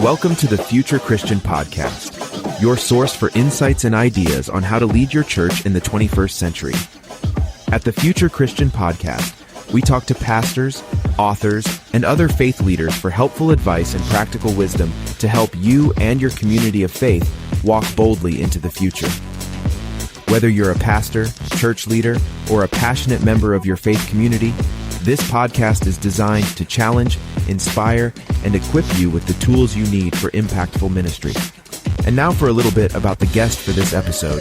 Welcome to the Future Christian Podcast, your source for insights and ideas on how to lead your church in the 21st century. At the Future Christian Podcast, we talk to pastors, authors, and other faith leaders for helpful advice and practical wisdom to help you and your community of faith walk boldly into the future. Whether you're a pastor, church leader, or a passionate member of your faith community, this podcast is designed to challenge, inspire, and equip you with the tools you need for impactful ministry. And now for a little bit about the guest for this episode.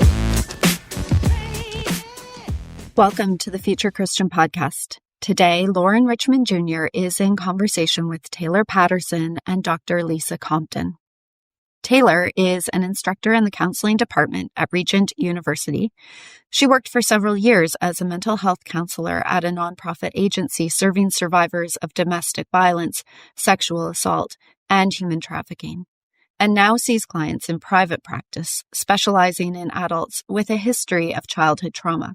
Welcome to the Future Christian Podcast. Today, Loren Richmond Jr. is in conversation with Taylor Patterson and Dr. Lisa Compton. Taylor is an instructor in the counseling department at Regent University. She worked for several years as a mental health counselor at a nonprofit agency serving survivors of domestic violence, sexual assault, and human trafficking, and now sees clients in private practice, specializing in adults with a history of childhood trauma.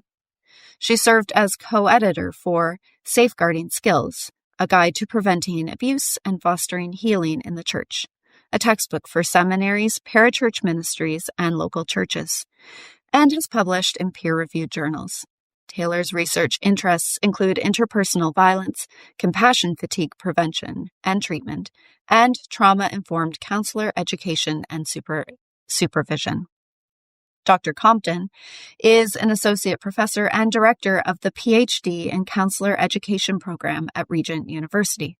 She served as co-editor for Safeguarding Skills, a guide to preventing abuse and fostering healing in the church, a textbook for seminaries, parachurch ministries, and local churches, and has published in peer-reviewed journals. Taylor's research interests include interpersonal violence, compassion fatigue prevention and treatment, and trauma-informed counselor education and supervision. Dr. Compton is an associate professor and director of the PhD in Counselor Education program at Regent University.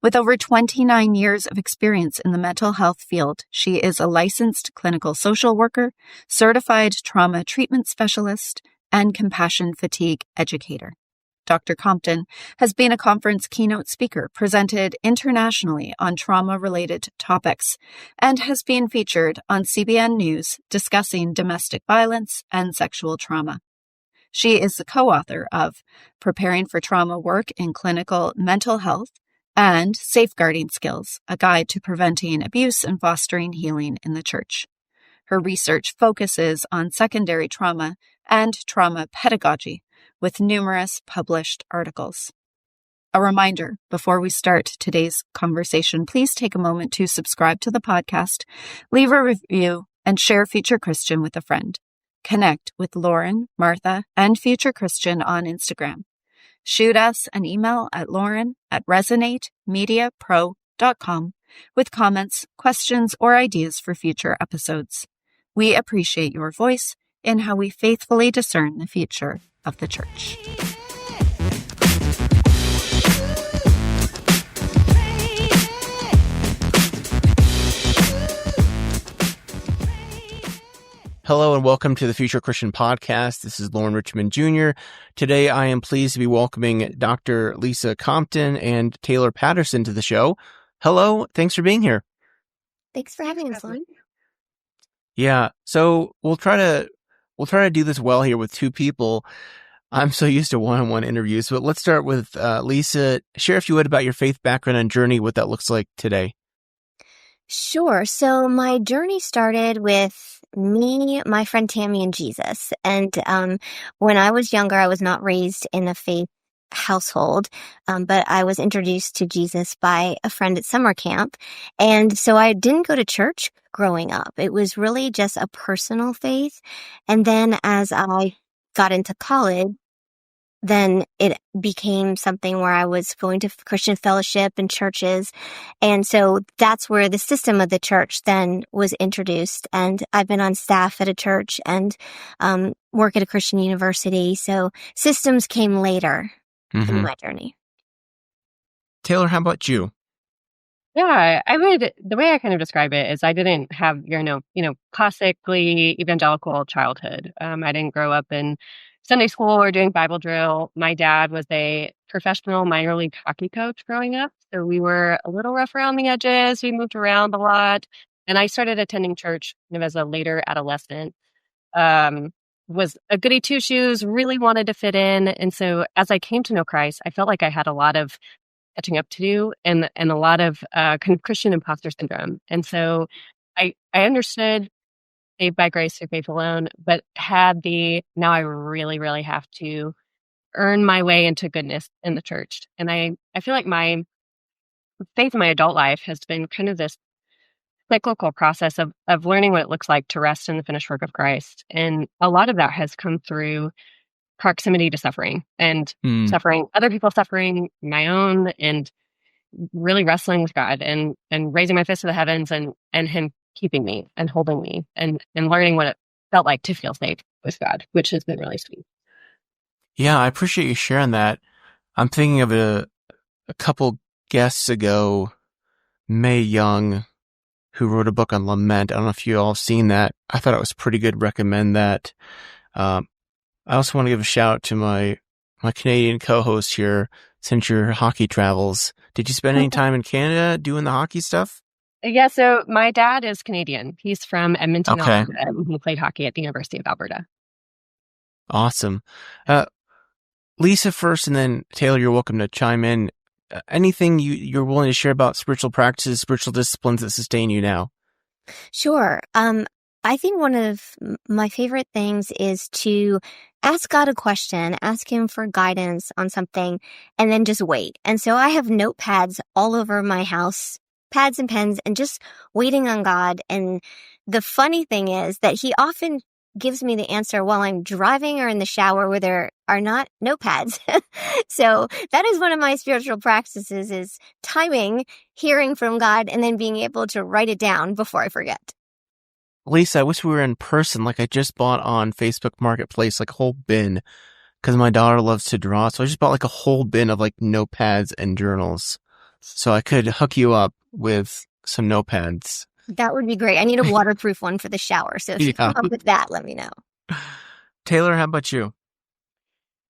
With over 29 years of experience in the mental health field, she is a licensed clinical social worker, certified trauma treatment specialist, and compassion fatigue educator. Dr. Compton has been a conference keynote speaker presented internationally on trauma-related topics and has been featured on CBN News discussing domestic violence and sexual trauma. She is the co-author of Preparing for Trauma Work in Clinical Mental Health and Safeguarding Skills, a guide to preventing abuse and fostering healing in the church. Her research focuses on secondary trauma and trauma pedagogy, with numerous published articles. A reminder, before we start today's conversation, please take a moment to subscribe to the podcast, leave a review, and share Future Christian with a friend. Connect with Loren, Martha, and Future Christian on Instagram. Shoot us an email at loren@resonatemediapro.com with comments, questions, or ideas for future episodes. We appreciate your voice in how we faithfully discern the future of the church. Hello and welcome to the Future Christian Podcast. This is Loren Richmond Jr. Today I am pleased to be welcoming Dr. Lisa Compton and Taylor Patterson to the show. Hello, thanks for being here. Thanks for having us, Loren. Yeah, so we'll try to do this well here with two people. I'm so used to one-on-one interviews, but let's start with Lisa. Share, if you would, about your faith background and journey, what that looks like today. Sure. So my journey started with me, my friend Tammy, and Jesus. And when I was younger, I was not raised in a faith household, but I was introduced to Jesus by a friend at summer camp. And so I didn't go to church growing up. It was really just a personal faith. And then as I got into college, then it became something where I was going to Christian fellowship and churches. And so that's where the system of the church then was introduced. And I've been on staff at a church and work at a Christian university. So systems came later in my journey. Taylor, how about you? Yeah, the way I kind of describe it is I didn't have classically evangelical childhood. I didn't grow up in Sunday school or doing Bible drill. My dad was a professional minor league hockey coach growing up. So we were a little rough around the edges. We moved around a lot. And I started attending church kind of as a later adolescent. Was a goody two-shoes, really wanted to fit in. And so as I came to know Christ, I felt like I had a lot of catching up to do and a lot of kind of Christian imposter syndrome. And so I understood saved by grace through faith alone, but now I really, really have to earn my way into goodness in the church. And I feel like my faith in my adult life has been kind of this cyclical process of learning what it looks like to rest in the finished work of Christ. And a lot of that has come through proximity to suffering and suffering, other people's suffering, my own, and really wrestling with God and raising my fist to the heavens and him keeping me and holding me and learning what it felt like to feel safe with God, which has been really sweet. Yeah, I appreciate you sharing that. I'm thinking of a couple guests ago, Mae Young, who wrote a book on lament. I don't know if you all have seen that. I thought it was pretty good. Recommend that. I also want to give a shout out to my Canadian co-host here, since your hockey travels. Did you spend any time in Canada doing the hockey stuff? Yeah, so my dad is Canadian. He's from Edmonton, Okay. Alberta, and he played hockey at the University of Alberta. Awesome. Lisa first, and then Taylor, you're welcome to chime in. Anything you're willing to share about spiritual practices, spiritual disciplines that sustain you now? Sure. I think one of my favorite things is to ask God a question, ask him for guidance on something, and then just wait. And so I have notepads all over my house, pads and pens, and just waiting on God. And the funny thing is that he often gives me the answer while I'm driving or in the shower where there are not notepads. So that is one of my spiritual practices, is timing, hearing from God, and then being able to write it down before I forget. Lisa, I wish we were in person. Like, I just bought on Facebook Marketplace like a whole bin because my daughter loves to draw. So I just bought like a whole bin of like notepads and journals. So I could hook you up with some notepads. That would be great. I need a waterproof one for the shower. So if you come up with that, let me know. Taylor, how about you?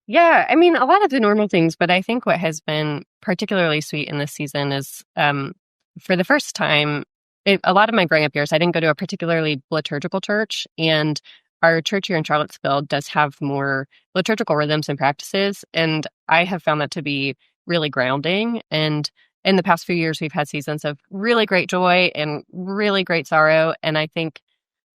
Yeah, I mean, a lot of the normal things, but I think what has been particularly sweet in this season is for the first time, a lot of my growing up years, I didn't go to a particularly liturgical church, and our church here in Charlottesville does have more liturgical rhythms and practices, and I have found that to be really grounding. And in the past few years, we've had seasons of really great joy and really great sorrow, and I think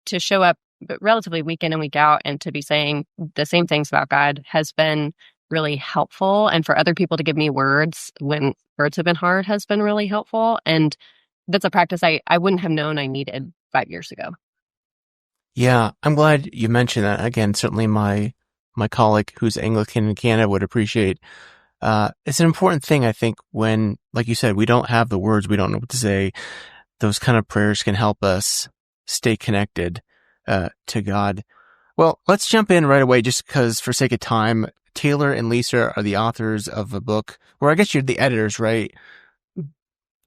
to show up relatively week in and week out and to be saying the same things about God has been really helpful, and for other people to give me words when words have been hard has been really helpful. And that's a practice I wouldn't have known I needed 5 years ago. Yeah, I'm glad you mentioned that. Again, certainly my colleague who's Anglican in Canada would appreciate. It's an important thing, I think, when, like you said, we don't have the words, we don't know what to say. Those kind of prayers can help us stay connected to God. Well, let's jump in right away, just because for sake of time. Taylor and Lisa are the authors of a book, or I guess you're the editors, right?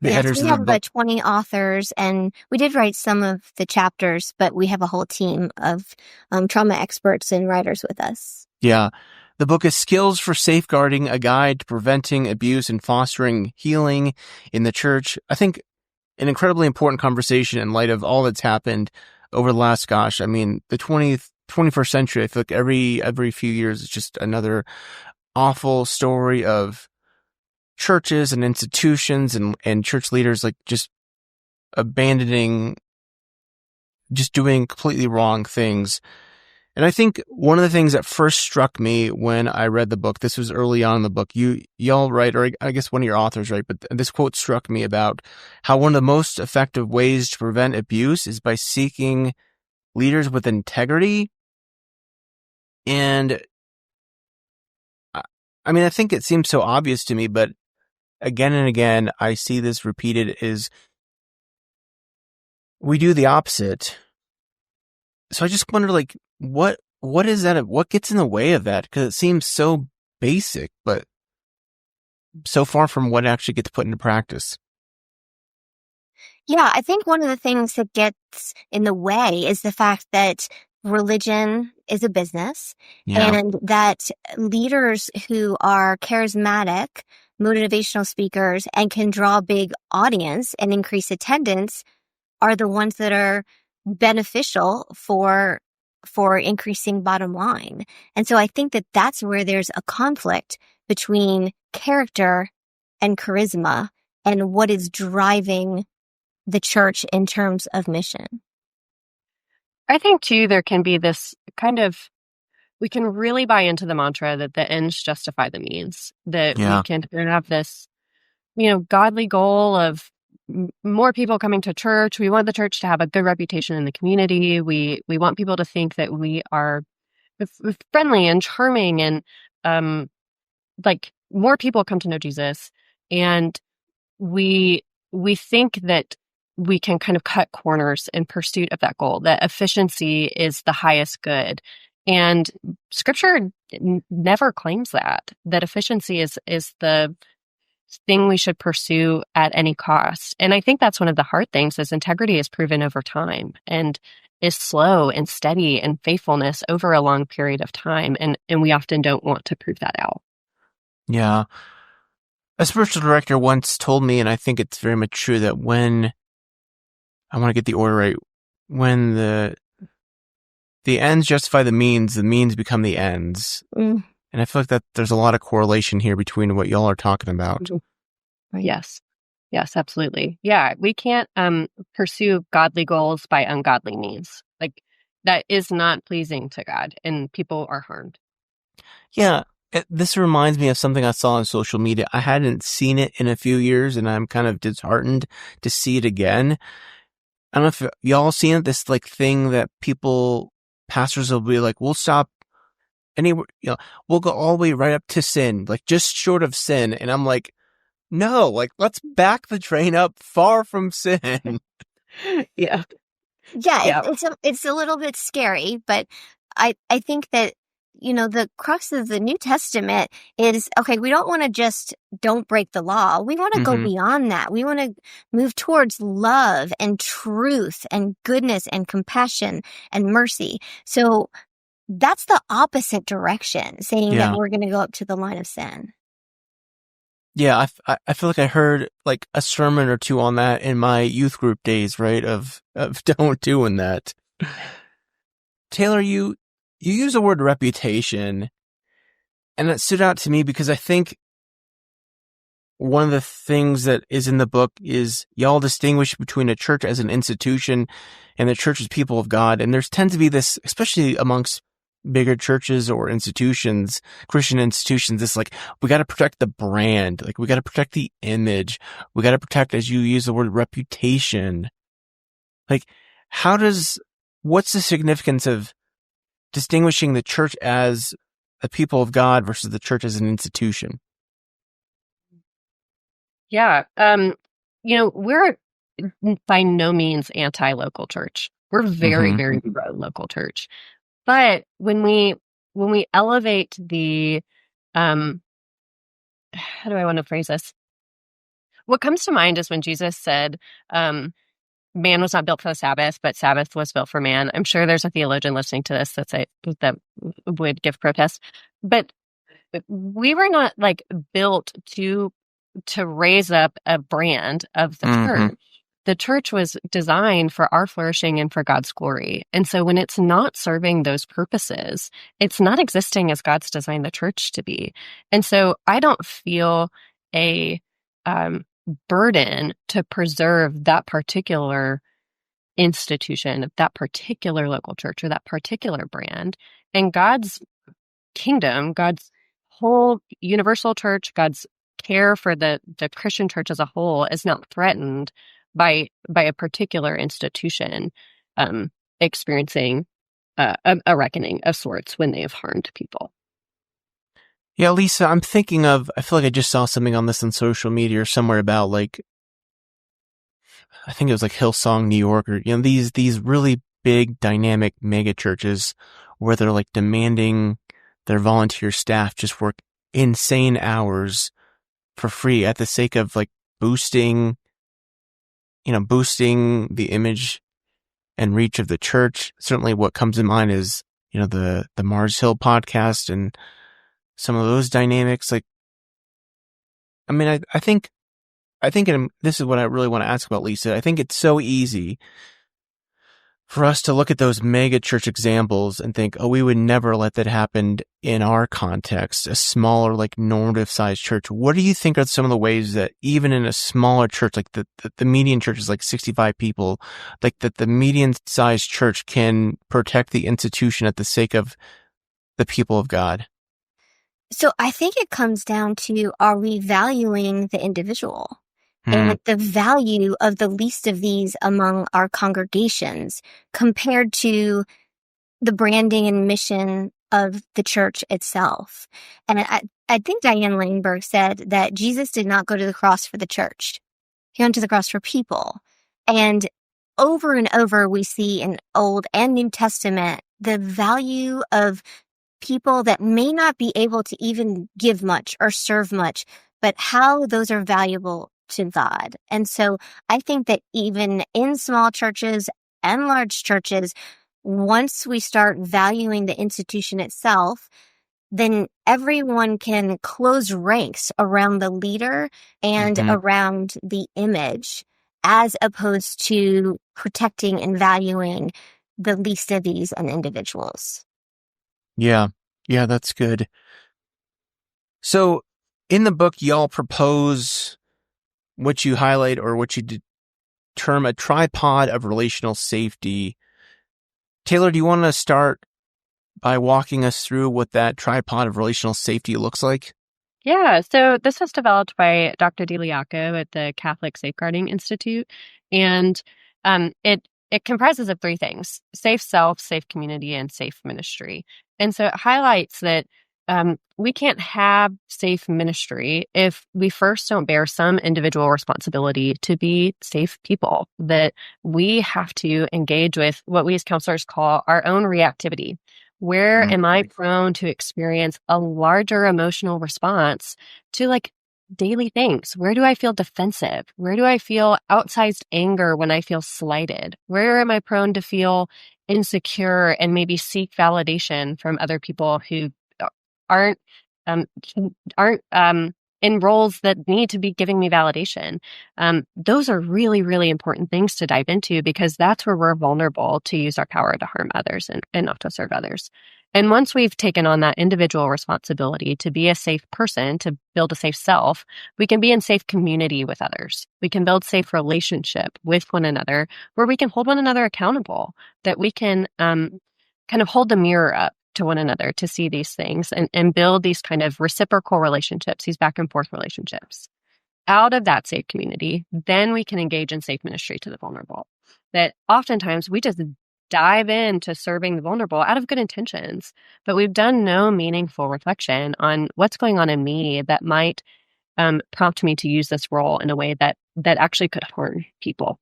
Yes, we have about 20 authors, and we did write some of the chapters, but we have a whole team of trauma experts and writers with us. Yeah. The book is Skills for Safeguarding, a Guide to Preventing Abuse and Fostering Healing in the Church. I think an incredibly important conversation in light of all that's happened over the last, the 21st century. I feel like every few years is just another awful story of churches and institutions and church leaders like just abandoning, just doing completely wrong things. And I think one of the things that first struck me when I read the book, this was early on in the book, y'all write, or I guess one of your authors, right? But this quote struck me about how one of the most effective ways to prevent abuse is by seeking leaders with integrity. And I think it seems so obvious to me, but again and again, I see this repeated, is we do the opposite. So I just wonder, like, what is that? What gets in the way of that? Because it seems so basic, but so far from what actually gets put into practice. Yeah, I think one of the things that gets in the way is the fact that religion is a business, and that leaders who are charismatic, motivational speakers, and can draw a big audience and increase attendance are the ones that are beneficial for increasing bottom line. And so I think that that's where there's a conflict between character and charisma and what is driving the church in terms of mission. I think too, there can be this kind of, we can really buy into the mantra that the ends justify the means, that we can have this, godly goal of more people coming to church. We want the church to have a good reputation in the community. We want people to think that we are friendly and charming, and like more people come to know Jesus, and we think that we can kind of cut corners in pursuit of that goal, that efficiency is the highest good. And Scripture never claims that efficiency is the thing we should pursue at any cost. And I think that's one of the hard things, is integrity is proven over time and is slow and steady, and faithfulness over a long period of time. And we often don't want to prove that out. Yeah. A spiritual director once told me, and I think it's very much true, that when, I want to get the order right, when the ends justify the means become the ends. And I feel like that there's a lot of correlation here between what y'all are talking about. Yes. Yes, absolutely. Yeah, we can't pursue godly goals by ungodly means. Like, that is not pleasing to God, and people are harmed. Yeah. This reminds me of something I saw on social media. I hadn't seen it in a few years, and I'm kind of disheartened to see it again. I don't know if y'all seen it, this like thing that pastors will be like, we'll stop anywhere, we'll go all the way right up to sin, like just short of sin. And I'm like, no, like, let's back the train up far from sin. Yeah. It's a little bit scary, but I think that, the crux of the New Testament is, okay, we don't want to just don't break the law. We want to go beyond that. We want to move towards love and truth and goodness and compassion and mercy. So that's the opposite direction, saying that we're going to go up to the line of sin. Yeah, I feel like I heard like a sermon or two on that in my youth group days, right? Of don't doing that. Taylor, you use the word reputation, and that stood out to me because I think one of the things that is in the book is y'all distinguish between a church as an institution and the church as people of God. And there's tends to be this, especially amongst bigger churches or institutions, Christian institutions, this like, we got to protect the brand. Like, we got to protect the image. We got to protect, as you use the word, reputation. Like, what's the significance of distinguishing the church as a people of God versus the church as an institution? Yeah. We're by no means anti-local church. We're very, very pro local church. But when we elevate the, how do I want to phrase this? What comes to mind is when Jesus said, man was not built for the Sabbath, but Sabbath was built for man. I'm sure there's a theologian listening to this that would give protest, but we were not like built to raise up a brand of the church. The church was designed for our flourishing and for God's glory. And so when it's not serving those purposes, it's not existing as God's designed the church to be. And so I don't feel a burden to preserve that particular institution, that particular local church, or that particular brand. And God's kingdom, God's whole universal church, God's care for the Christian church as a whole is not threatened by a particular institution experiencing a reckoning of sorts when they have harmed people. Yeah, Lisa, I feel like I just saw something on this on social media or somewhere about like, I think it was like Hillsong, New York, or, these really big dynamic mega churches where they're like demanding their volunteer staff just work insane hours for free at the sake of like boosting the image and reach of the church. Certainly what comes to mind is, the Mars Hill podcast and some of those dynamics. Like, I mean, I think this is what I really want to ask about, Lisa. I think it's so easy for us to look at those mega church examples and think, oh, we would never let that happen in our context, a smaller, like normative sized church. What do you think are some of the ways that even in a smaller church, like the median church is like 65 people, like that the median sized church can protect the institution at the sake of the people of God? So I think it comes down to, are we valuing the individual? and the value of the least of these among our congregations compared to the branding and mission of the church itself. And I think Diane Langberg said that Jesus did not go to the cross for the church. He went to the cross for people. And over, we see in Old and New Testament the value of people that may not be able to even give much or serve much, but how those are valuable to God. And so I think that even in small churches and large churches, once we start valuing the institution itself, then everyone can close ranks around the leader and around the image, as opposed to protecting and valuing the least of these and individuals. Yeah, that's good. So in the book, y'all propose what you highlight or what you term a tripod of relational safety. Taylor, do you want to start by walking us through what that tripod of relational safety looks like? Yeah, so this was developed by Dr. DiLiaco at the Catholic Safeguarding Institute, and it comprises of three things: safe self, safe community, and safe ministry. And so it highlights that we can't have safe ministry if we first don't bear some individual responsibility to be safe people, that we have to engage with what we as counselors call our own reactivity. Where am I prone to experience a larger emotional response to like daily things? Where do I feel defensive? Where do I feel outsized anger when I feel slighted? Where am I prone to feel insecure and maybe seek validation from other people who aren't in roles that need to be giving me validation? Those are really, really important things to dive into, because that's where we're vulnerable to use our power to harm others and not to serve others. And once we've taken on that individual responsibility to be a safe person, to build a safe self, we can be in safe community with others. We can build safe relationship with one another, where we can hold one another accountable, that we can kind of hold the mirror up to one another to see these things and build these kind of reciprocal relationships, these back and forth relationships. Out of that safe community, then we can engage in safe ministry to the vulnerable. That oftentimes we just dive into serving the vulnerable out of good intentions, but we've done no meaningful reflection on what's going on in me that might prompt me to use this role in a way that actually could harm people.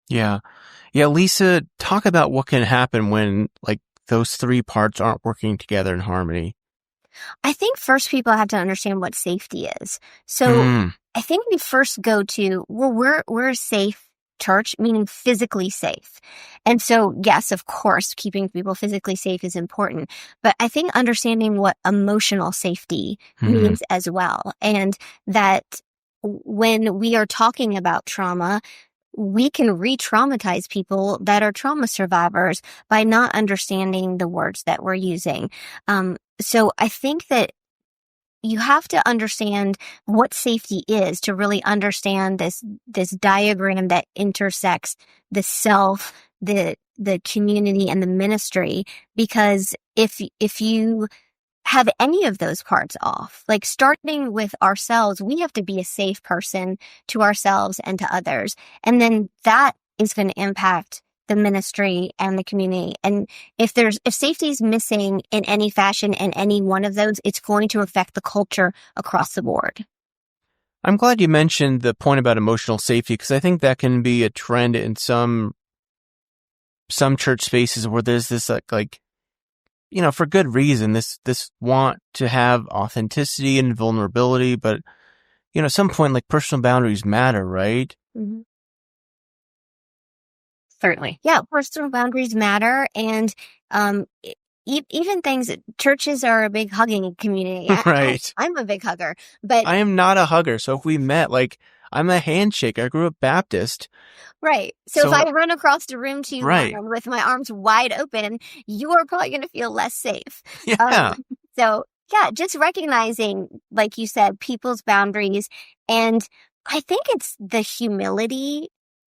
Yeah, Lisa, talk about what can happen when like those three parts aren't working together in harmony. I think first people have to understand what safety is. So I think we first go to, well, we're a safe church, meaning physically safe. And so, yes, of course, keeping people physically safe is important. But I think understanding what emotional safety means as well. And that when we are talking about trauma, we can re-traumatize people that are trauma survivors by not understanding the words that we're using. So I think that you have to understand what safety is to really understand this diagram that intersects the self, the community, and the ministry. Because if you have any of those parts off, like starting with ourselves, we have to be a safe person to ourselves and to others. And then that is going to impact the ministry and the community. And if safety is missing in any fashion in any one of those, it's going to affect the culture across the board. I'm glad you mentioned the point about emotional safety, because I think that can be a trend in some church spaces where there's this like for good reason, this want to have authenticity and vulnerability, but at some point, like, personal boundaries matter, right? Mm-hmm. Certainly. Yeah, personal boundaries matter. And even things, churches are a big hugging community. Right. I'm a big hugger, but I am not a hugger. So if we met, like, I'm a handshake. I grew up Baptist. Right. So if I run across the room to you with my arms wide open, you are probably going to feel less safe. Yeah. Just recognizing, like you said, people's boundaries. And I think it's the humility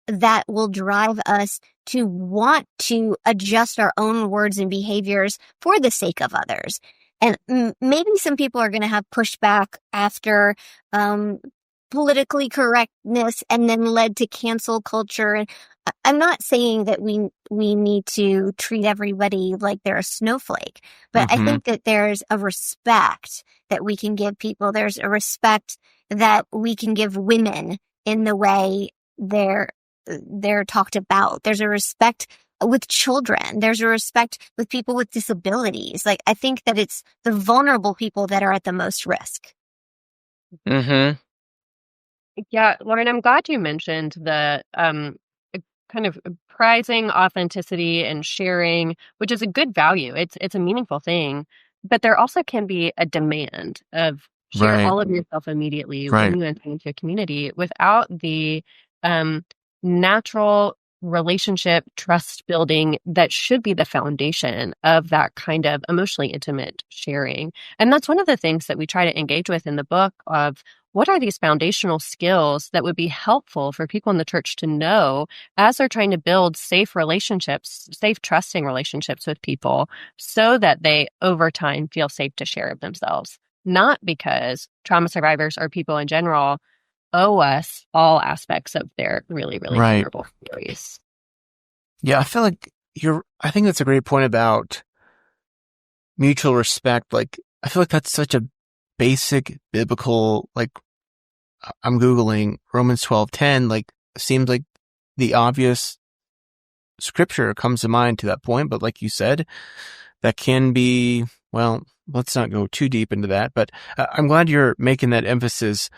that will drive us to want to adjust our own words and behaviors for the sake of others. And maybe some people are going to have pushback after politically correctness and then led to cancel culture. And I'm not saying that we need to treat everybody like they're a snowflake, but I think that there's a respect that we can give people. There's a respect that we can give women in the way they're talked about. There's a respect with children. There's a respect with people with disabilities. Like, I think that it's the vulnerable people that are at the most risk. Mm-hmm. Yeah, Loren, I'm glad you mentioned the kind of prizing authenticity and sharing, which is a good value. It's a meaningful thing, but there also can be a demand of share Right. all of yourself immediately Right. when you enter into a community without the natural relationship trust building that should be the foundation of that kind of emotionally intimate sharing. And that's one of the things that we try to engage with in the book of what are these foundational skills that would be helpful for people in the church to know as they're trying to build safe relationships, safe, trusting relationships with people so that they, over time, feel safe to share of themselves. Not because trauma survivors or people in general owe us all aspects of their really, really Right. vulnerable stories. Yeah, I feel like I think that's a great point about mutual respect. Like, I feel like that's such a basic biblical, like, I'm Googling Romans 12:10, like, seems like the obvious scripture comes to mind to that point. But like you said, that can be, well, let's not go too deep into that. But I'm glad you're making that emphasis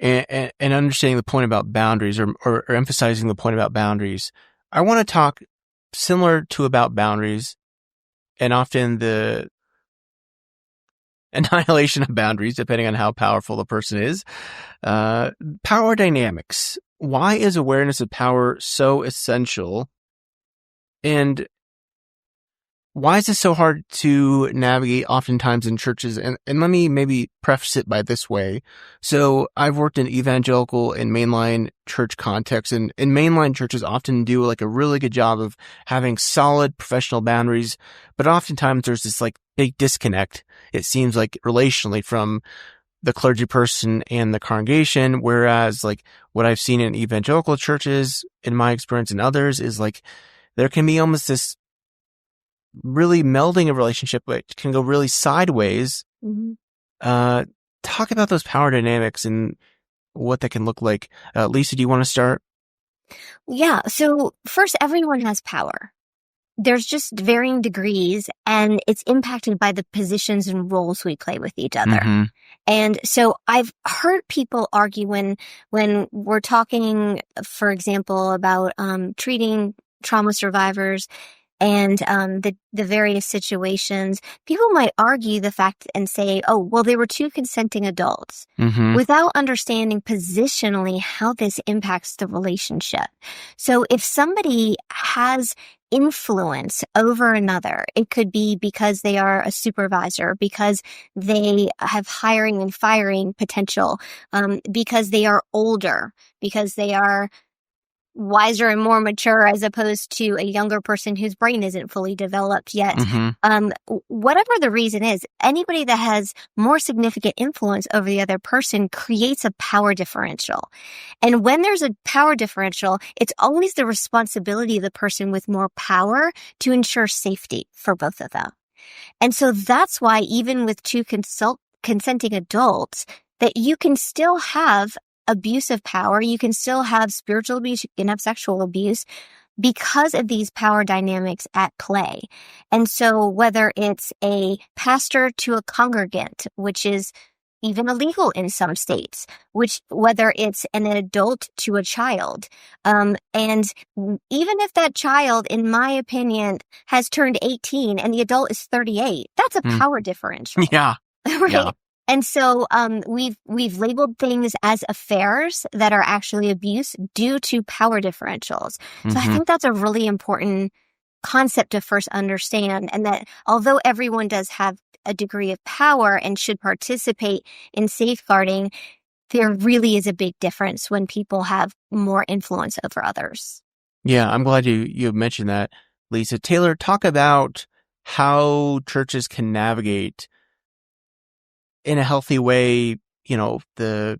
and understanding the point about boundaries or emphasizing the point about boundaries. I want to talk similar to about boundaries and often the annihilation of boundaries, depending on how powerful the person is. Power dynamics. Why is awareness of power so essential? And why is this so hard to navigate oftentimes in churches? And let me maybe preface it by this way. So I've worked in evangelical and mainline church contexts, and mainline churches often do like a really good job of having solid professional boundaries, but oftentimes there's this like big disconnect, it seems like relationally, from the clergy person and the congregation. Whereas like what I've seen in evangelical churches, in my experience and others, is like there can be almost this really melding a relationship, which can go really sideways. Talk about those power dynamics and what that can look like. Lisa, do you want to start? Yeah. So first, everyone has power. There's just varying degrees, and it's impacted by the positions and roles we play with each other. And so I've heard people argue when we're talking, for example, about treating trauma survivors and the various situations, people might argue the fact and say, oh, well, they were two consenting adults, without understanding positionally how this impacts the relationship. So if somebody has influence over another, it could be because they are a supervisor, because they have hiring and firing potential, because they are older, because they are wiser and more mature as opposed to a younger person whose brain isn't fully developed yet. Whatever the reason is, anybody that has more significant influence over the other person creates a power differential. And when there's a power differential, it's always the responsibility of the person with more power to ensure safety for both of them. And so that's why even with two consenting adults, that you can still have abuse of power, you can still have spiritual abuse, you can have sexual abuse because of these power dynamics at play. And so whether it's a pastor to a congregant, which is even illegal in some states, whether it's an adult to a child, and even if that child, in my opinion, has turned 18 and the adult is 38, that's a power differential. Yeah. Right. Yeah. And so we've labeled things as affairs that are actually abuse due to power differentials. So I think that's a really important concept to first understand, and that although everyone does have a degree of power and should participate in safeguarding, there really is a big difference when people have more influence over others. Yeah, I'm glad you mentioned that, Lisa. Taylor, talk about how churches can navigate in a healthy way, the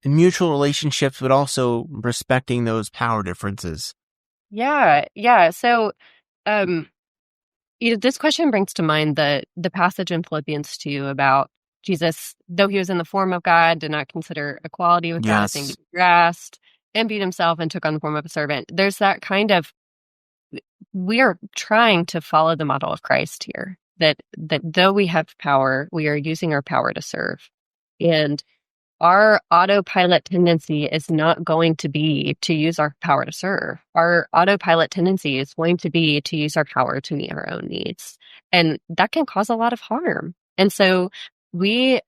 mutual relationships, but also respecting those power differences. Yeah. So, this question brings to mind the passage in Philippians 2 about Jesus, though he was in the form of God, did not consider equality with God a thing to be grasped, emptied himself and took on the form of a servant. There's that kind of, we are trying to follow the model of Christ here, that though we have power, we are using our power to serve. And our autopilot tendency is not going to be to use our power to serve. Our autopilot tendency is going to be to use our power to meet our own needs. And that can cause a lot of harm. And so we,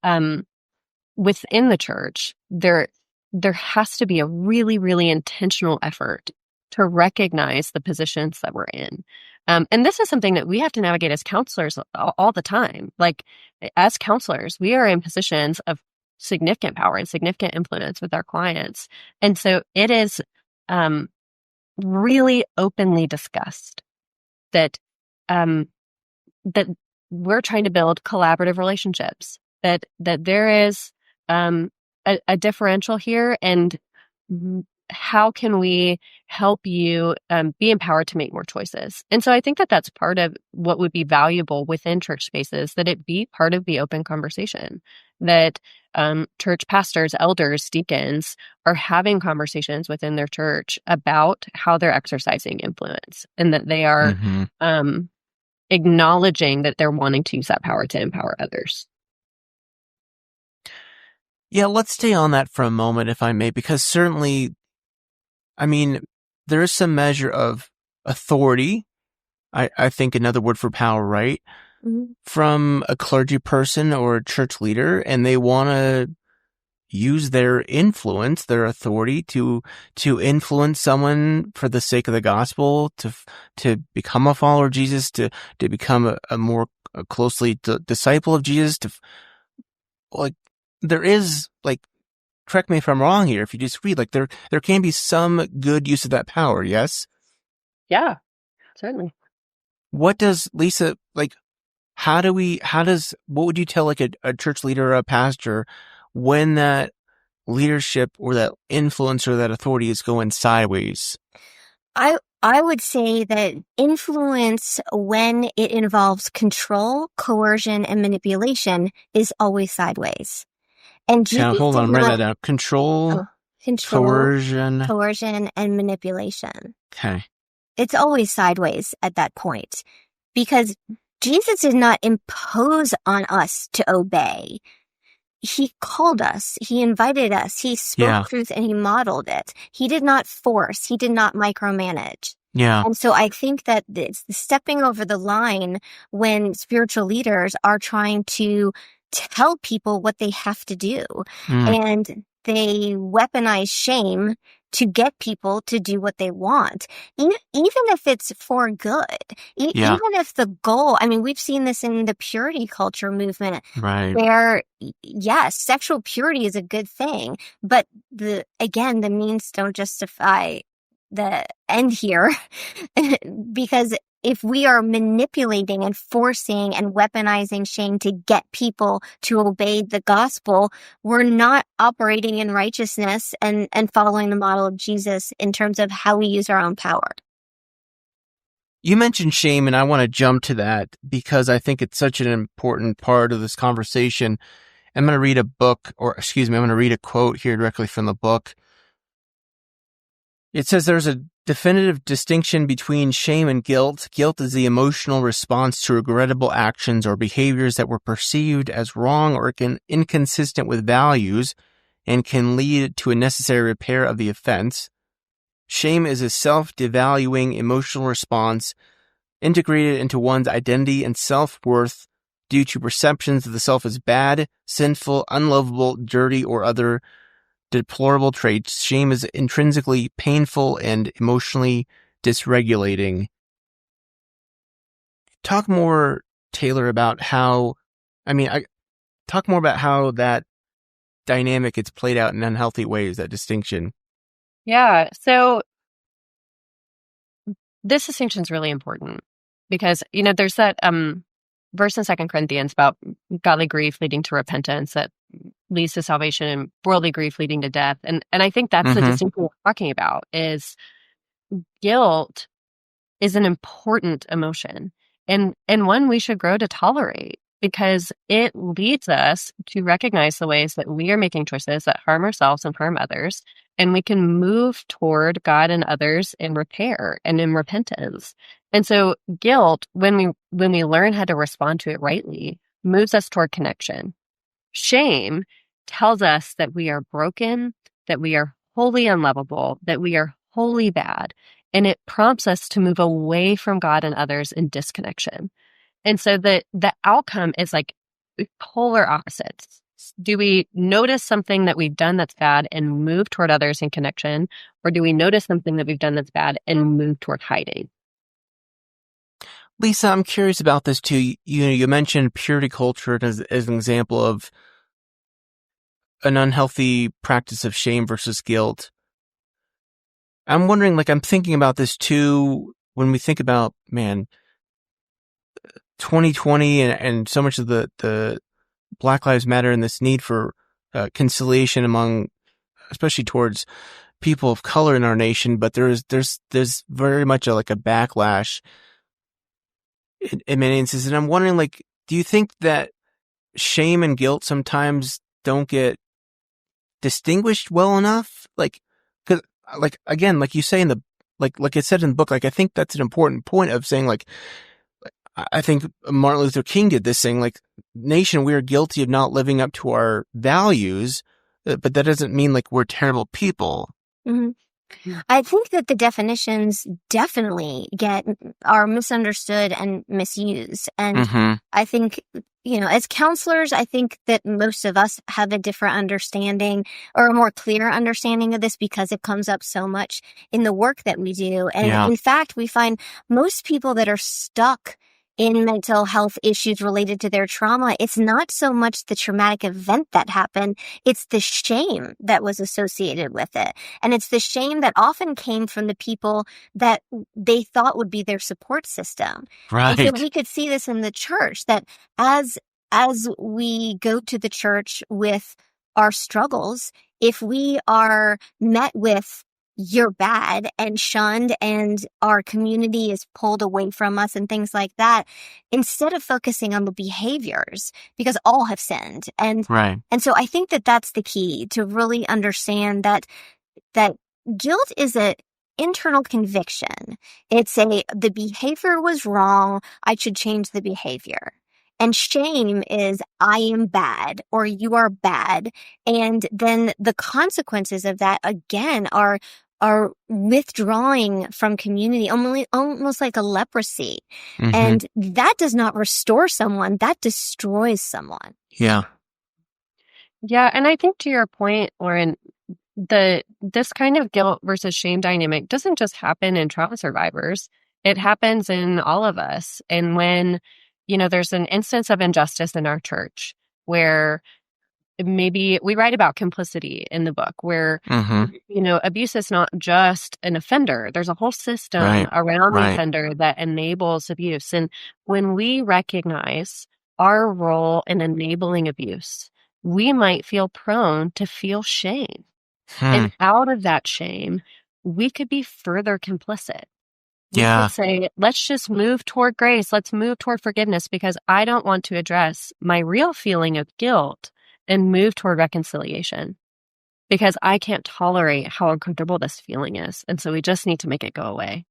within the church, there has to be a really, really intentional effort to recognize the positions that we're in. And this is something that we have to navigate as counselors all the time. Like, as counselors, we are in positions of significant power and significant influence with our clients. And so it is really openly discussed that that we're trying to build collaborative relationships, that there is a differential here, and how can we help you be empowered to make more choices? And so I think that that's part of what would be valuable within church spaces, that it be part of the open conversation, that church pastors, elders, deacons are having conversations within their church about how they're exercising influence, and that they are acknowledging that they're wanting to use that power to empower others. Yeah, let's stay on that for a moment, if I may, because certainly, I mean, there is some measure of authority, I think another word for power, right? Mhm. From a clergy person or a church leader, and they want to use their influence, their authority to influence someone for the sake of the gospel, to become a follower of Jesus, to become a more closely disciple of Jesus. Like, there is, like, correct me if I'm wrong here, if you disagree, like, there can be some good use of that power, yes? Yeah, certainly. What does Lisa, like, what would you tell, like, a church leader or a pastor when that leadership or that influence or that authority is going sideways? I would say that influence, when it involves control, coercion, and manipulation, is always sideways. And Jesus Hold on, did I'm writing that not down. Control, control, coercion. coercion, and manipulation. Okay. It's always sideways at that point, because Jesus did not impose on us to obey. He called us, he invited us, he spoke truth, and he modeled it. He did not force, he did not micromanage. Yeah. And so I think that it's stepping over the line when spiritual leaders are trying to tell people what they have to do. And they weaponize shame to get people to do what they want, even if it's for good. Even if the goal, I mean, we've seen this in the purity culture movement, Right. where, yes, sexual purity is a good thing, but the means don't justify the end here. Because if we are manipulating and forcing and weaponizing shame to get people to obey the gospel, we're not operating in righteousness and following the model of Jesus in terms of how we use our own power. You mentioned shame, and I want to jump to that because I think it's such an important part of this conversation. I'm going to read I'm going to read a quote here directly from the book. It says there's a definitive distinction between shame and guilt. Guilt is the emotional response to regrettable actions or behaviors that were perceived as wrong or inconsistent with values and can lead to a necessary repair of the offense. Shame is a self-devaluing emotional response integrated into one's identity and self-worth due to perceptions of the self as bad, sinful, unlovable, dirty, or other deplorable traits. Shame is intrinsically painful and emotionally dysregulating. Talk more, Taylor, about how, talk more about how that dynamic gets played out in unhealthy ways, that distinction. Yeah. So this distinction is really important because, there's that verse in 2 Corinthians about godly grief leading to repentance that leads to salvation and worldly grief leading to death. And I think that's the distinction we're talking about is guilt is an important emotion and one we should grow to tolerate because it leads us to recognize the ways that we are making choices that harm ourselves and harm others. And we can move toward God and others in repair and in repentance. And so guilt, when we learn how to respond to it rightly, moves us toward connection. Shame tells us that we are broken, that we are wholly unlovable, that we are wholly bad. And it prompts us to move away from God and others in disconnection. And so the outcome is like polar opposites. Do we notice something that we've done that's bad and move toward others in connection? Or do we notice something that we've done that's bad and move toward hiding? Lisa, I'm curious about this too. You mentioned purity culture as an example of an unhealthy practice of shame versus guilt. I'm wondering, I'm thinking about this too when we think about, 2020 and so much of the Black Lives Matter and this need for conciliation among, especially towards people of color in our nation. But there's very much a backlash in many instances. And I'm wondering, do you think that shame and guilt sometimes don't get distinguished well enough? Because again, like you say in the, like it said in the book, I think that's an important point of saying, I think Martin Luther King did this, saying, nation, we are guilty of not living up to our values, but that doesn't mean we're terrible people. Mm-hmm. I think that the definitions definitely are misunderstood and misused. And I think, as counselors, I think that most of us have a different understanding or a more clear understanding of this because it comes up so much in the work that we do. And in fact, we find most people that are stuck in mental health issues related to their trauma, it's not so much the traumatic event that happened, it's the shame that was associated with it. And it's the shame that often came from the people that they thought would be their support system. Right. And so we could see this in the church, that as we go to the church with our struggles, if we are met with "you're bad" and shunned and our community is pulled away from us and things like that, instead of focusing on the behaviors, because all have sinned. And so I think that that's the key, to really understand that guilt is a internal conviction. It's the behavior was wrong, I should change the behavior. And shame is I am bad or you are bad. And then the consequences of that, again, are withdrawing from community, almost like a leprosy. And that does not restore someone, that destroys someone. Yeah. Yeah. And I think to your point, Loren, this kind of guilt versus shame dynamic doesn't just happen in trauma survivors. It happens in all of us. And when there's an instance of injustice in our church where maybe we write about complicity in the book where, abuse is not just an offender. There's a whole system around the offender that enables abuse. And when we recognize our role in enabling abuse, we might feel prone to feel shame. And out of that shame, we could be further complicit. We could say, let's just move toward grace. Let's move toward forgiveness because I don't want to address my real feeling of guilt and move toward reconciliation because I can't tolerate how uncomfortable this feeling is. And so we just need to make it go away.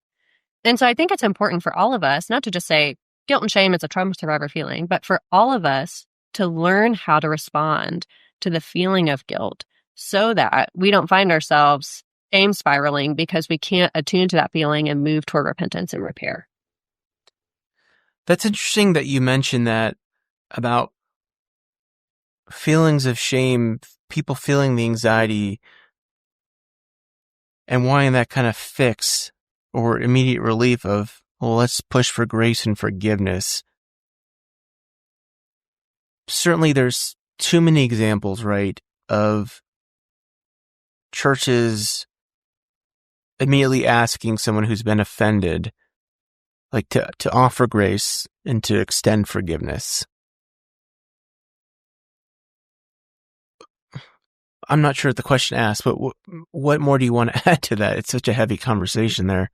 And so I think it's important for all of us, not to just say guilt and shame is a trauma survivor feeling, but for all of us to learn how to respond to the feeling of guilt so that we don't find ourselves shame spiraling because we can't attune to that feeling and move toward repentance and repair. That's interesting that you mentioned that about feelings of shame, people feeling the anxiety and wanting that kind of fix or immediate relief of, well, let's push for grace and forgiveness. Certainly there's too many examples, of churches immediately asking someone who's been offended, to offer grace and to extend forgiveness. I'm not sure what the question asked, but what more do you want to add to that? It's such a heavy conversation there.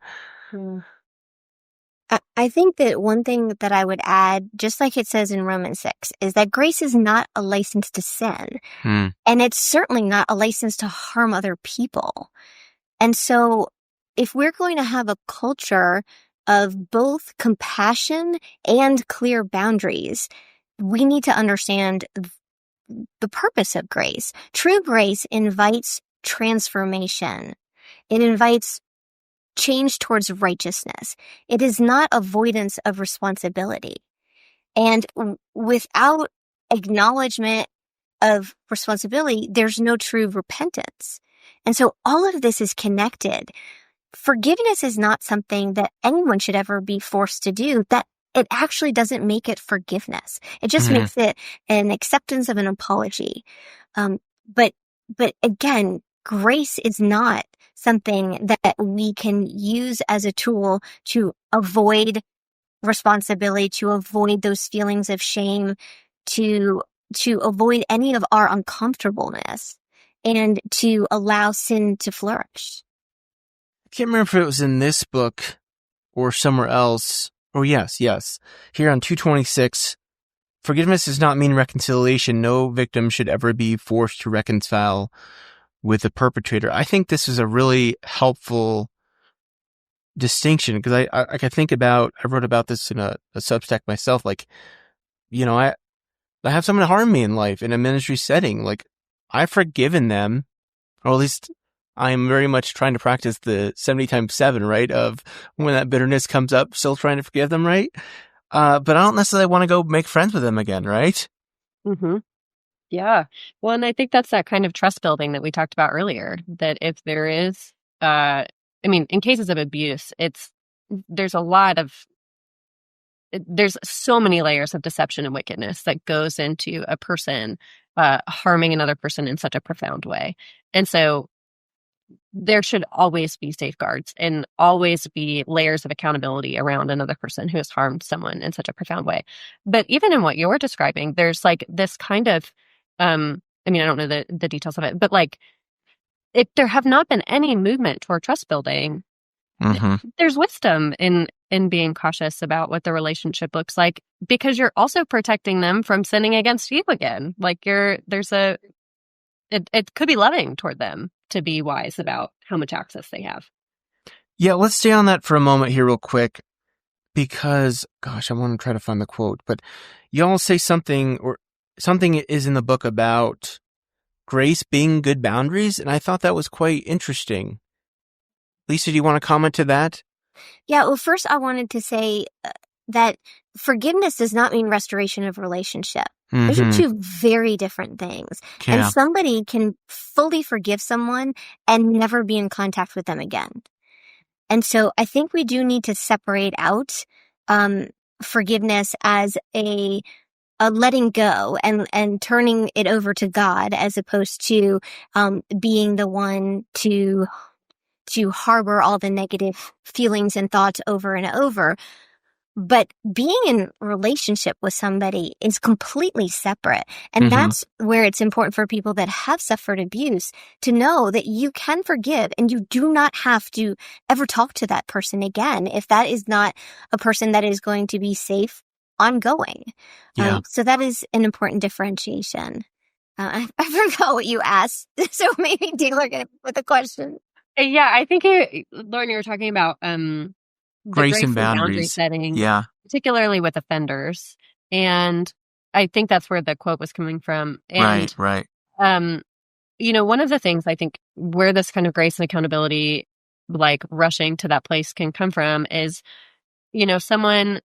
I think that one thing that I would add, just like it says in Romans 6, is that grace is not a license to sin. And it's certainly not a license to harm other people. And so if we're going to have a culture of both compassion and clear boundaries, we need to understand the purpose of grace. True grace invites transformation. It invites change towards righteousness. It is not avoidance of responsibility. And without acknowledgement of responsibility, there's no true repentance. And so all of this is connected. Forgiveness is not something that anyone should ever be forced to do. That it actually doesn't make it forgiveness. It just makes it an acceptance of an apology. But again, grace is not something that we can use as a tool to avoid responsibility, to avoid those feelings of shame, to avoid any of our uncomfortableness, and to allow sin to flourish. I can't remember if it was in this book or somewhere else. Oh, yes. Here on 226, forgiveness does not mean reconciliation. No victim should ever be forced to reconcile with the perpetrator. I think this is a really helpful distinction because I think about, I wrote about this in a Substack myself. Like, I have someone harm me in life in a ministry setting. Like, I've forgiven them, or at least I'm very much trying to practice the 70 times 7, right? Of when that bitterness comes up, still trying to forgive them, right? But I don't necessarily want to go make friends with them again, right? Yeah. Well, and I think that's that kind of trust building that we talked about earlier, that if there is, in cases of abuse, there's so many layers of deception and wickedness that goes into a person harming another person in such a profound way. And so there should always be safeguards and always be layers of accountability around another person who has harmed someone in such a profound way. But even in what you're describing, there's like this kind of, I don't know the details of it, but like, if there have not been any movement toward trust building, there's wisdom in being cautious about what the relationship looks like, because you're also protecting them from sinning against you again. Like it could be loving toward them to be wise about how much access they have. Yeah, let's stay on that for a moment here real quick, because, gosh, I want to try to find the quote, but y'all say something is in the book about grace being good boundaries, and I thought that was quite interesting. Lisa, do you want to comment to that? Yeah, well, first I wanted to say that forgiveness does not mean restoration of relationship. Those are two very different things. Yeah. And somebody can fully forgive someone and never be in contact with them again. And so I think we do need to separate out forgiveness as a letting go and turning it over to God, as opposed to being the one to harbor all the negative feelings and thoughts over and over. But being in relationship with somebody is completely separate. And that's where it's important for people that have suffered abuse to know that you can forgive and you do not have to ever talk to that person again if that is not a person that is going to be safe ongoing. Yeah. So that is an important differentiation. I forgot what you asked. So maybe Taylor can with a question. Yeah, I think, Loren, you were talking about grace and boundary boundaries setting, Yeah. particularly with offenders. And I think that's where the quote was coming from. And, Right. One of the things I think where this kind of grace and accountability, like rushing to that place, can come from is, someone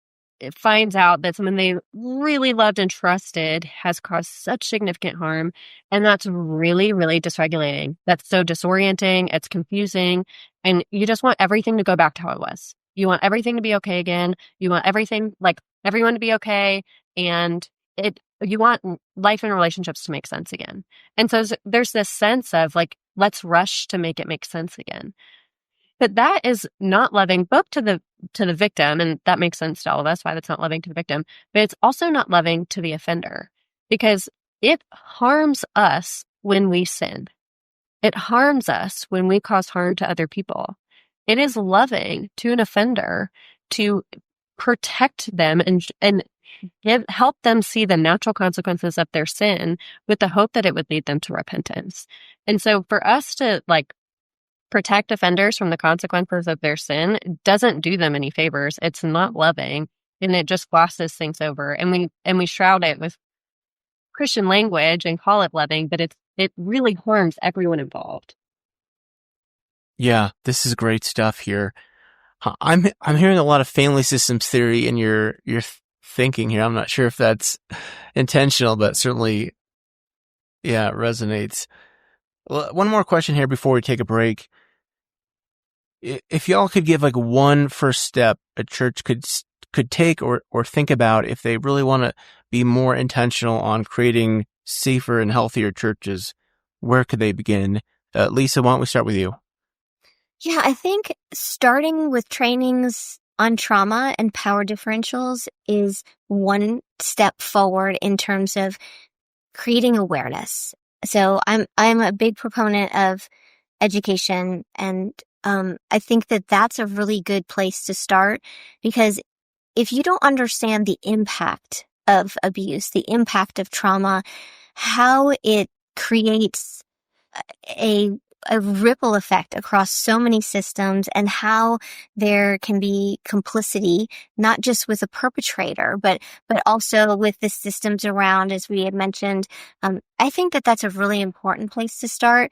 finds out that someone they really loved and trusted has caused such significant harm. And that's really, really dysregulating. That's so disorienting. It's confusing. And you just want everything to go back to how it was. You want everything to be okay again. You want everything, like everyone to be okay. And you want life and relationships to make sense again. And so there's this sense of like, let's rush to make it make sense again. But that is not loving, both to the victim, and that makes sense to all of us why that's not loving to the victim, but it's also not loving to the offender, because it harms us when we sin. It harms us when we cause harm to other people. It is loving to an offender to protect them and help them see the natural consequences of their sin with the hope that it would lead them to repentance. And so for us to protect offenders from the consequences of their sin doesn't do them any favors. It's not loving, and it just glosses things over. And we shroud it with Christian language and call it loving, but it really harms everyone involved. Yeah, this is great stuff here. I'm hearing a lot of family systems theory in your thinking here. I'm not sure if that's intentional, but certainly, yeah, it resonates. Well, one more question here before we take a break. If y'all could give one first step a church could take or think about if they really want to be more intentional on creating safer and healthier churches, where could they begin? Lisa, why don't we start with you? Yeah, I think starting with trainings on trauma and power differentials is one step forward in terms of creating awareness. So I'm a big proponent of education, and I think that that's a really good place to start, because if you don't understand the impact of abuse, the impact of trauma, how it creates a ripple effect across so many systems, and how there can be complicity, not just with the perpetrator, but also with the systems around, as we had mentioned. I think that that's a really important place to start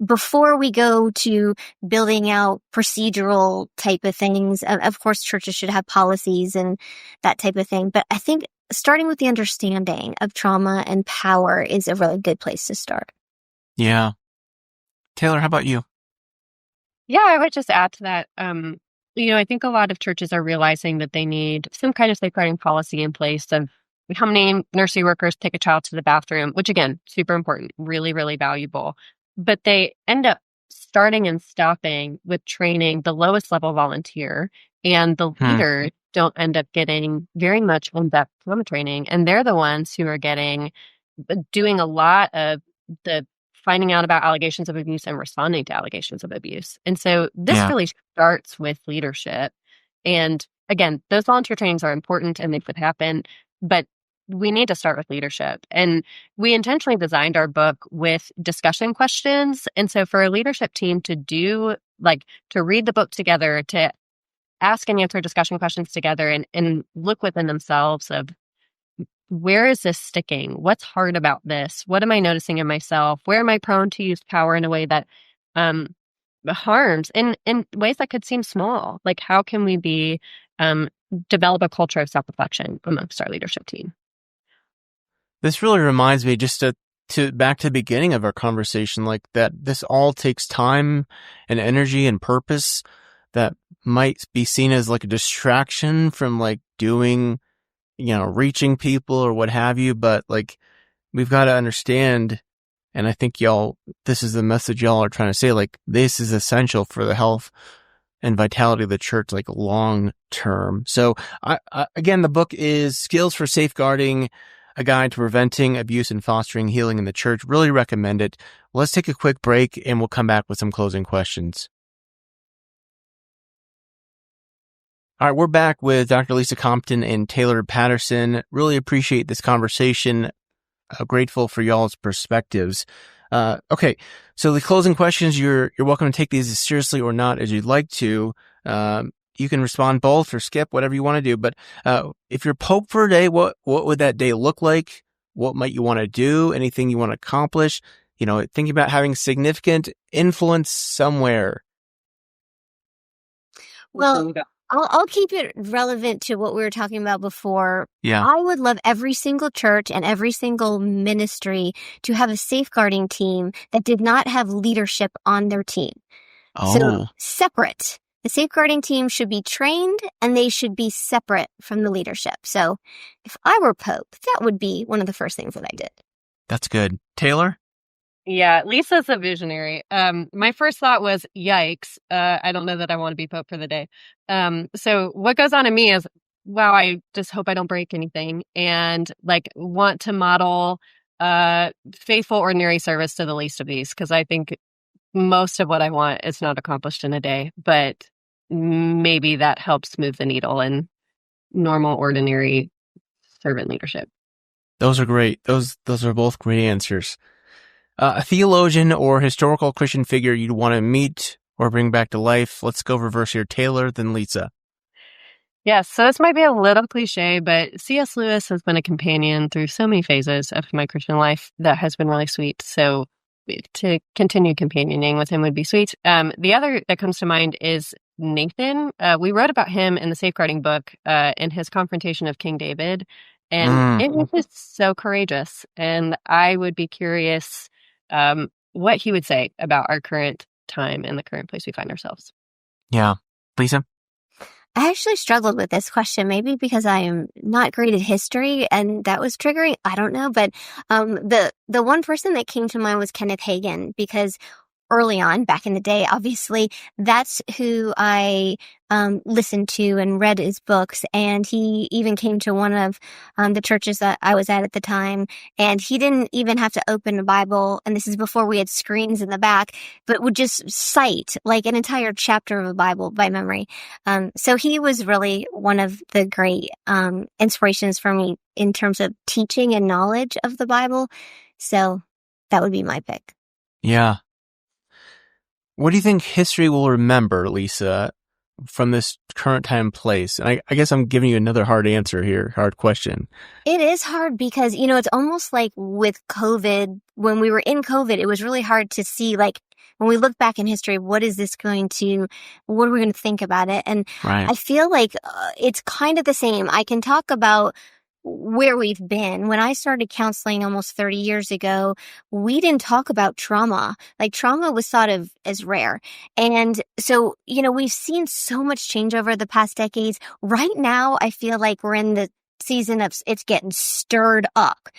before we go to building out procedural type of things. Of course, churches should have policies and that type of thing, but I think starting with the understanding of trauma and power is a really good place to start. Yeah. Taylor, how about you? Yeah, I would just add to that. I think a lot of churches are realizing that they need some kind of safeguarding policy in place of how many nursery workers take a child to the bathroom, which again, super important, really, really valuable. But they end up starting and stopping with training the lowest level volunteer, and the leaders don't end up getting very much in-depth trauma training. And they're the ones who are doing a lot of the finding out about allegations of abuse and responding to allegations of abuse. And so this really starts with leadership. And again, those volunteer trainings are important and they could happen, but we need to start with leadership. And we intentionally designed our book with discussion questions. And so for a leadership team to to read the book together, to ask and answer discussion questions together, and look within themselves of, where is this sticking? What's hard about this? What am I noticing in myself? Where am I prone to use power in a way that harms in ways that could seem small? How can we develop a culture of self-reflection amongst our leadership team? This really reminds me just to back to the beginning of our conversation, that this all takes time and energy and purpose that might be seen as a distraction from doing, reaching people or what have you. But we've got to understand, and I think this is the message y'all are trying to say, this is essential for the health and vitality of the church, long term. So again, the book is Skills for Safeguarding, a Guide to Preventing Abuse and Fostering Healing in the Church. Really recommend it. Let's take a quick break and we'll come back with some closing questions. All right, we're back with Dr. Lisa Compton and Taylor Patterson. Really appreciate this conversation. Grateful for y'all's perspectives. Okay, so the closing questions, you're welcome to take these as seriously or not as you'd like to. You can respond both or skip, whatever you want to do. But if you're Pope for a day, what would that day look like? What might you want to do? Anything you want to accomplish? Thinking about having significant influence somewhere. Well, I'll keep it relevant to what we were talking about before. Yeah. I would love every single church and every single ministry to have a safeguarding team that did not have leadership on their team. Oh. So separate. The safeguarding team should be trained and they should be separate from the leadership. So if I were Pope, that would be one of the first things that I did. That's good. Taylor? Yeah, Lisa's a visionary. My first thought was, yikes. I don't know that I want to be Pope for the day. So what goes on in me is, wow, I just hope I don't break anything, and want to model faithful, ordinary service to the least of these, because I think most of what I want is not accomplished in a day, but maybe that helps move the needle in normal, ordinary servant leadership. Those are great. Those are both great answers. A theologian or historical Christian figure you'd want to meet or bring back to life. Let's go reverse here. Taylor, then Lisa. Yes, so this might be a little cliche, but C.S. Lewis has been a companion through so many phases of my Christian life that has been really sweet. So to continue companioning with him would be sweet. The other that comes to mind is Nathan. We wrote about him in the Safeguarding book in his confrontation of King David, and it was just so courageous. And I would be curious what he would say about our current time and the current place we find ourselves. Yeah. Lisa? I actually struggled with this question, maybe because I am not great at history and that was triggering. I don't know. But the one person that came to mind was Kenneth Hagin, because early on, back in the day, obviously, that's who I listened to and read his books. And he even came to one of the churches that I was at the time. And he didn't even have to open a Bible. And this is before we had screens in the back, but would just cite like an entire chapter of a Bible by memory. So he was really one of the great inspirations for me in terms of teaching and knowledge of the Bible. So that would be my pick. Yeah. What do you think history will remember, Lisa, from this current time and place? And I guess I'm giving you another hard answer here, hard question. It is hard because, it's almost like with COVID, when we were in COVID, it was really hard to see, like, when we look back in history, what are we going to think about it? And right. I feel like it's kind of the same. I can talk about where we've been. When I started counseling almost 30 years ago, we didn't talk about trauma. Like, trauma was thought of as rare. And so, we've seen so much change over the past decades. Right now, I feel like we're in the season of it's getting stirred up.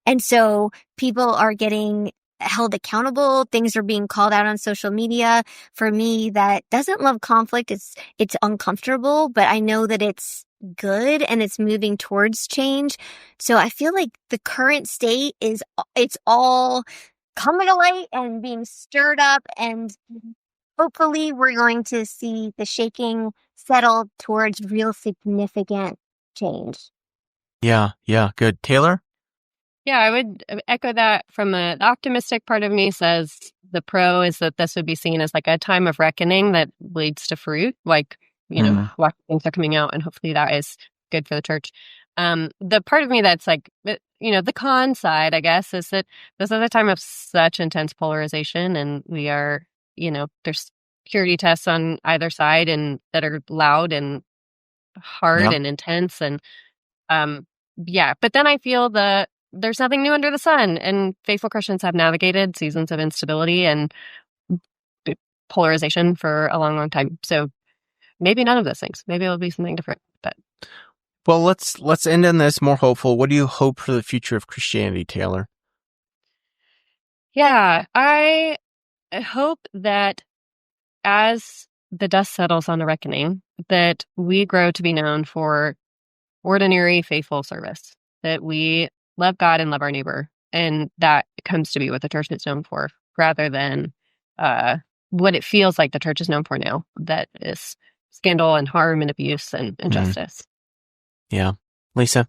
And so people are getting held accountable. Things are being called out on social media. For me, that doesn't love conflict. It's uncomfortable, but I know that it's good and it's moving towards change. So I feel like the current state it's all coming to light and being stirred up, and hopefully we're going to see the shaking settle towards real significant change. Yeah, good. Taylor? Yeah, I would echo that. From the optimistic part of me says the pro is that this would be seen as like a time of reckoning that leads to fruit, like watching things are coming out, and hopefully that is good for the church. The part of me that's like, the con side, I guess, is that this is a time of such intense polarization, and we are, there's purity tests on either side, and that are loud and hard and intense, and but then I feel there's nothing new under the sun, and faithful Christians have navigated seasons of instability and polarization for a long, long time. So maybe none of those things. Maybe it'll be something different. But well, let's end on this more hopeful. What do you hope for the future of Christianity, Taylor? Yeah, I hope that as the dust settles on a reckoning, that we grow to be known for ordinary, faithful service, that we love God and love our neighbor, and that comes to be what the church is known for, rather than what it feels like the church is known for now, that is scandal and harm and abuse and injustice. Yeah. Lisa?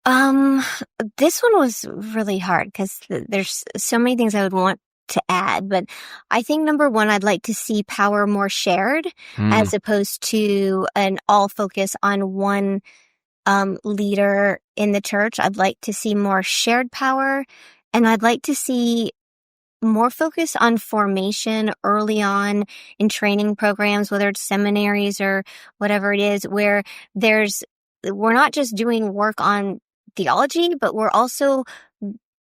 This one was really hard because there's so many things I would want to add, but I think number one, I'd like to see power more shared as opposed to an all focus on one leader in the church. I'd like to see more shared power, and I'd like to see more focus on formation early on in training programs, whether it's seminaries or whatever it is, where we're not just doing work on theology, but we're also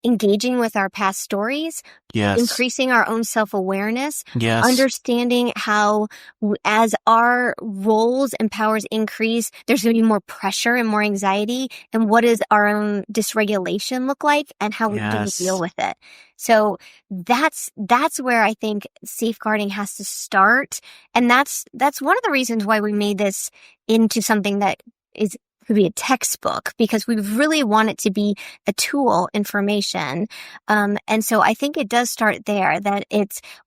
engaging with our past stories, increasing our own self-awareness, understanding how as our roles and powers increase, there's going to be more pressure and more anxiety. And what does our own dysregulation look like, and how do we deal with it? So that's where I think safeguarding has to start. And that's one of the reasons why we made this into something that could be a textbook, because we really want it to be a tool, information. And so I think it does start there, that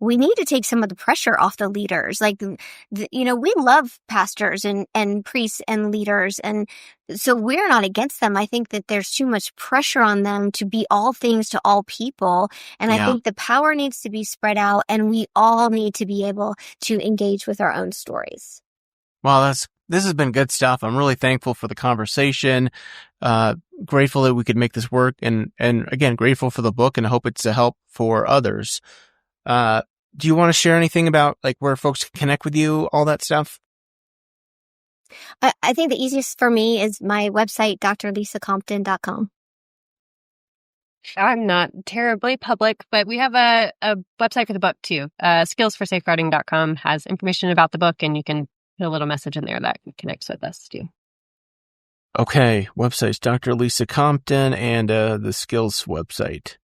we need to take some of the pressure off the leaders. Like, we love pastors and priests and leaders, and so we're not against them. I think that there's too much pressure on them to be all things to all people. And I think the power needs to be spread out, and we all need to be able to engage with our own stories. Wow, this has been good stuff. I'm really thankful for the conversation. Grateful that we could make this work, and again, grateful for the book, and I hope it's a help for others. Do you want to share anything about like where folks can connect with you, all that stuff? I think the easiest for me is my website, drlisacompton.com. I'm not terribly public, but we have a website for the book too. Skillsforsafeguarding.com has information about the book, and you can put a little message in there that connects with us too. Okay, website's Dr. Lisa Compton and the Skills website.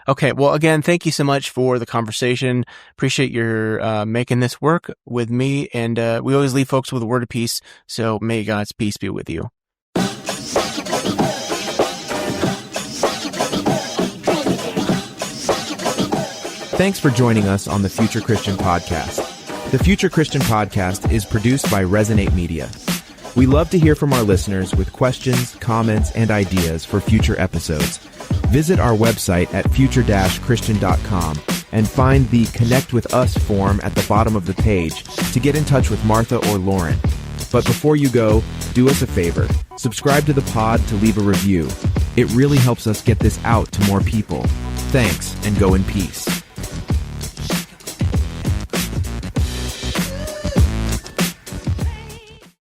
Okay, well, again, thank you so much for the conversation. Appreciate your making this work with me, and we always leave folks with a word of peace, so may God's peace be with you. Thanks for joining us on the Future Christian Podcast. The Future Christian Podcast is produced by Resonate Media. We love to hear from our listeners with questions, comments, and ideas for future episodes. Visit our website at future-christian.com and find the Connect with Us form at the bottom of the page to get in touch with Martha or Loren. But before you go, do us a favor. Subscribe to the pod to leave a review. It really helps us get this out to more people. Thanks, and go in peace.